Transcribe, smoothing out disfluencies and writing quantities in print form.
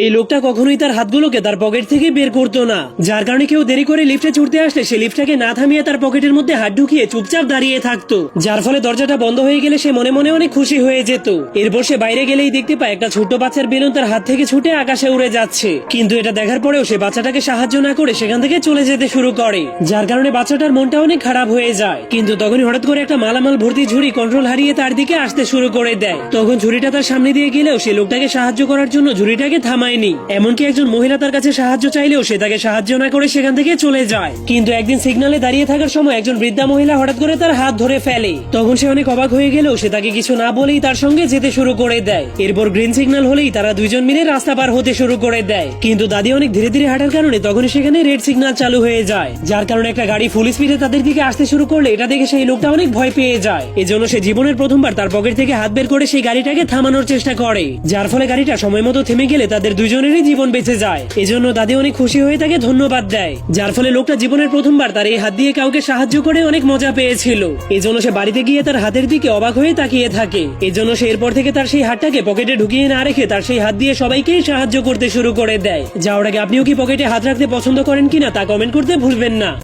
এই লোকটা কখনোই তার হাতগুলোকে তার পকেট থেকে বের করতো না, যার কারণে কেউ দেরি করে লিফটে চড়তে আসলে সে লিফটটাকে না থামিয়ে তার পকেটের মধ্যে হাত ঢুকিয়ে চুপচাপ দাঁড়িয়ে থাকতো, যার ফলে দরজাটা বন্ধ হয়ে গেলে সে মনে মনে অনেক খুশি হয়ে যেত। এরপর সে বাইরে গেলেই দেখতে পায় একটা ছোট্ট বাচ্চার বেলুন তার হাত থেকে ছুটে আকাশে উড়ে যাচ্ছে, কিন্তু এটা দেখার পরেও সে বাচ্চাটাকে সাহায্য না করে সেখান থেকে চলে যেতে শুরু করে, যার কারণে বাচ্চাটার মনটা অনেক খারাপ হয়ে যায়। কিন্তু তখনই হঠাৎ করে একটা মালামাল ভর্তি ঝুড়ি কন্ট্রোল হারিয়ে তার দিকে আসতে শুরু করে দেয়। তখন ঝুড়িটা তার সামনে দিয়ে গেলেও সে লোকটাকে সাহায্য করার জন্য ঝুড়িটাকে থামায়নি, এমনকি একজন মহিলা তার কাছে সাহায্য চাইলেও সে তাকে সাহায্য না করে সেখান থেকে চলে যায়। কিন্তু একদিন সিগন্যালে দাঁড়িয়ে থাকার সময় একজন বৃদ্ধা মহিলা হঠাৎ করে তার হাত ধরে ফেলে, তখন সে অনেক অবাক হয়ে গেলেও সে তাকে কিছু না বলেই তার সঙ্গে যেতে শুরু করে দেয়। এরপর গ্রিন সিগন্যাল হলেই তারা দুইজন মিলে রাস্তা পার হতে শুরু করে দেয়, কিন্তু দাদি অনেক ধীরে ধীরে হাঁটার কারণে তখনই সেখানে রেড সিগন্যাল চালু হয়ে যায়, যার কারণে একটা গাড়ি ফুল স্পিডে তাদের দিকে আসতে শুরু করলে এটা দেখে সেই লোকটা অনেক ভয় পেয়ে যায়। এজন্য সে জীবনের প্রথমবার তার পকেট থেকে হাত বের করে সেই গাড়িটাকে থামানোর চেষ্টা করে, যার ফলে গাড়িটা সময় মতো থেমে গেলে তাদের দুজনেরই জীবন বেঁচে যায়। এজন্য দাদি অনেক খুশি হয়ে তাকে ধন্যবাদ দেয়, যার ফলে লোকটা জীবনের প্রথমবার তার এই হাত দিয়ে কাউকে সাহায্য করে অনেক মজা পেয়েছিল। এজন্য সে বাড়িতে গিয়ে তার হাতের দিকে অবাক হয়ে তাকিয়ে থাকে। এজন্য সে এরপর থেকে তার সেই হাতটাকে পকেটে ঢুকিয়ে না রেখে তার সেই হাত দিয়ে সবাইকেই সাহায্য করতে শুরু করে দেয়। যাওয়ার আগে আপনিও কি পকেটে হাত রাখতে পছন্দ করেন কিনা তা কমেন্ট করতে ভুলবেন না।